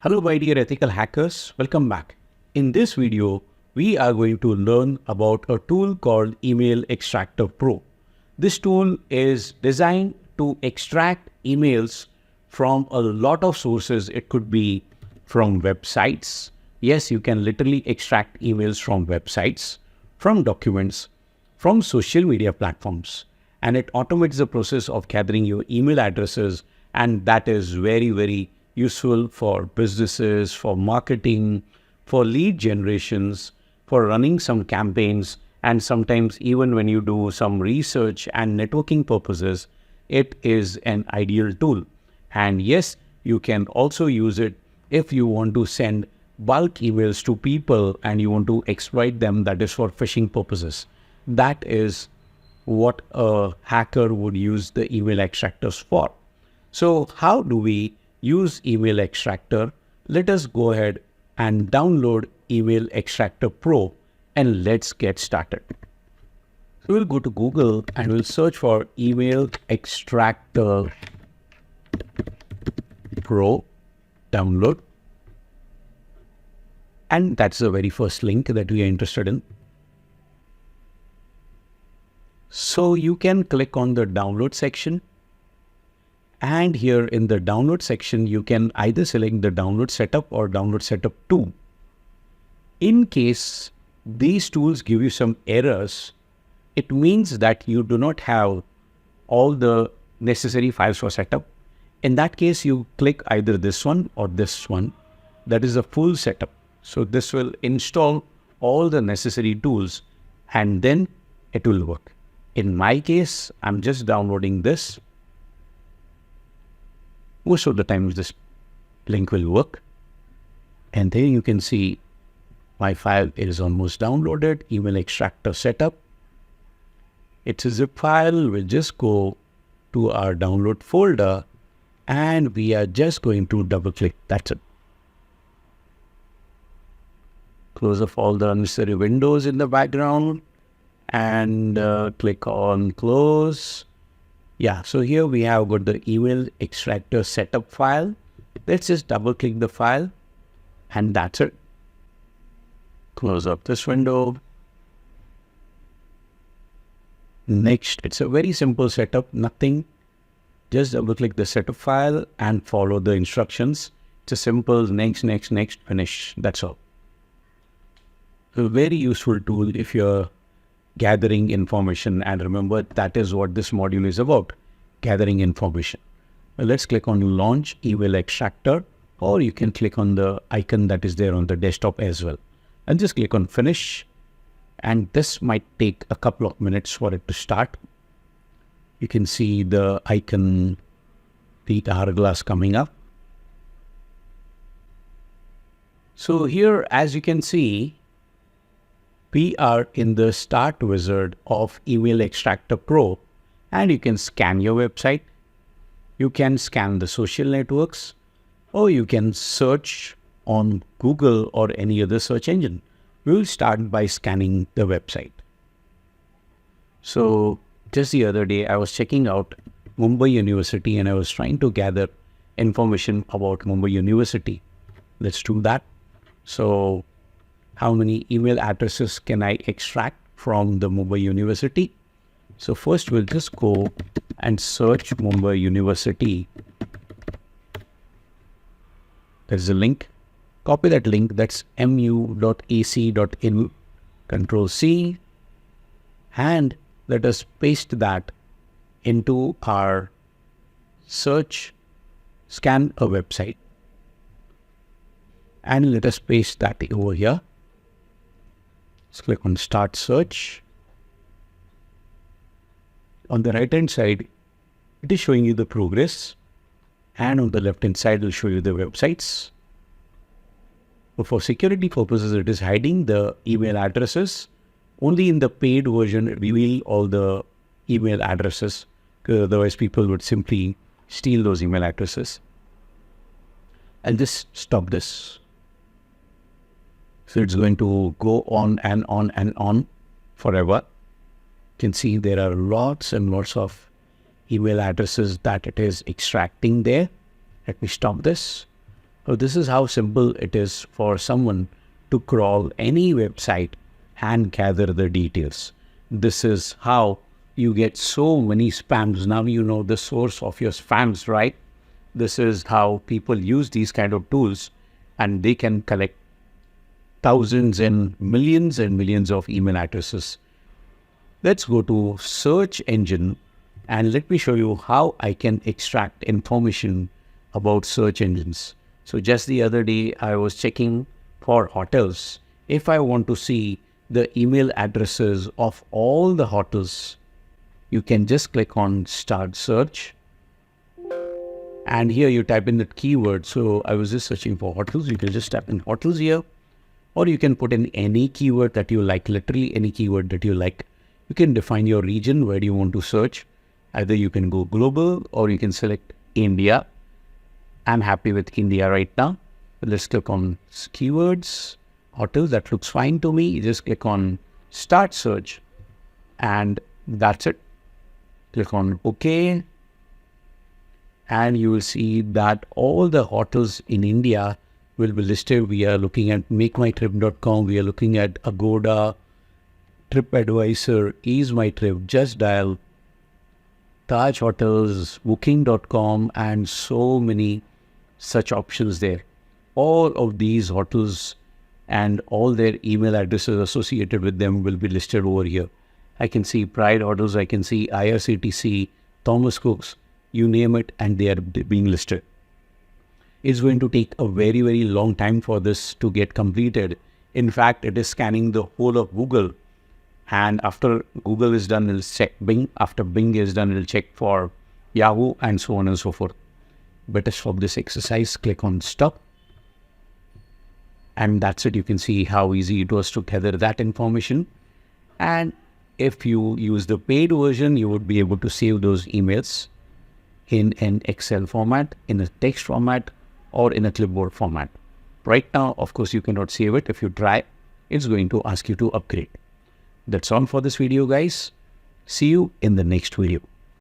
Hello my dear ethical hackers, welcome back. In this video, we are going to learn about a tool called Email Extractor Pro. This tool is designed to extract emails from a lot of sources. It could be from websites. Yes, you can literally extract emails from websites, from documents, from social media platforms. And it automates the process of gathering your email addresses, and that is very useful for businesses, for marketing, for lead generations, for running some campaigns, and sometimes even when you do some research and networking purposes, it is an ideal tool. And yes, you can also use it if you want to send bulk emails to people and you want to exploit them, that is for phishing purposes. That is what a hacker would use the email extractors for. So how do we use Email Extractor? Let us go ahead and download Email Extractor Pro and let's get started. So we'll go to Google and we'll search for Email Extractor Pro download. And that's the very first link that we are interested in. So you can click on the download section. And here in the download section, you can either select the download setup or download setup 2. In case these tools give you some errors, it means that you do not have all the necessary files for setup. In that case, you click either this one or this one. That is a full setup. So this will install all the necessary tools and then it will work. In my case, I'm just downloading this. Most of the times this link will work. And then you can see my file is almost downloaded, Email Extractor setup. It's a zip file. We'll just go to our download folder and we are just going to double click. That's it. Close off all the unnecessary windows in the background and click on close. Yeah, so here we have got the Email Extractor setup file. Let's just double click the file and that's it. Close up this window. Next, it's a very simple setup, nothing. Just double click the setup file and follow the instructions. It's a simple next, finish. That's all. A very useful tool if you're gathering information, and remember that is what this module is about, gathering information. Well, let's click on launch Email Extractor, or you can click on the icon that is there on the desktop as well and just click on finish, and this might take a couple of minutes for it to start. You can see the icon, the hourglass coming up. So here, as you can see, we are in the start wizard of Email Extractor Pro, and you can scan your website, you can scan the social networks, or you can search on Google or any other search engine. We will start by scanning the website. So just the other day, I was checking out Mumbai University and I was trying to gather information about Mumbai University. Let's do that. So how many email addresses can I extract from the Mumbai University? So first we'll just go and search Mumbai University. There's a link. Copy that link. That's mu.ac.in. Control C. And let us paste that into our search scan a website. And let us paste that over here. Let's click on Start Search. On the right hand side, it is showing you the progress, and on the left hand side, it will show you the websites. But for security purposes, it is hiding the email addresses. Only in the paid version, it reveal all the email addresses, because otherwise people would simply steal those email addresses. I'll just stop this. So it's going to go on and on and on forever. You can see there are lots and lots of email addresses that it is extracting there. Let me stop this. So this is how simple it is for someone to crawl any website and gather the details. This is how you get so many spams. Now you know the source of your spams, right? This is how people use these kind of tools, and they can collect thousands and millions of email addresses. Let's go to search engine and let me show you how I can extract information about search engines. So just the other day, I was checking for hotels. If I want to see the email addresses of all the hotels, you can just click on start search. And here you type in the keyword. So I was just searching for hotels. You can just type in hotels here, or you can put in any keyword that you like, literally any keyword that you like. You can define your region where you want to search. Either you can go global or you can select India. I'm happy with India right now. Let's click on keywords, hotels. That looks fine to me. You just click on start search and that's it. Click on OK. And you will see that all the hotels in India will be listed. We are looking at makemytrip.com. We are looking at Agoda, TripAdvisor, Ease My Trip, Just Dial, Taj Hotels, Booking.com, and so many such options there. All of these hotels and all their email addresses associated with them will be listed over here. I can see Pride Hotels, I can see IRCTC, Thomas Cook's, you name it, and they are being listed. It's going to take a very, very long time for this to get completed. In fact, it is scanning the whole of Google. And after Google is done, it'll check Bing. After Bing is done, it'll check for Yahoo and so on and so forth. Better stop this exercise. Click on stop. And that's it. You can see how easy it was to gather that information. And if you use the paid version, you would be able to save those emails in an Excel format, in a text format, or in a clipboard format. Right now, of course, you cannot save it. If you try, it's going to ask you to upgrade. That's all for this video, guys. See you in the next video.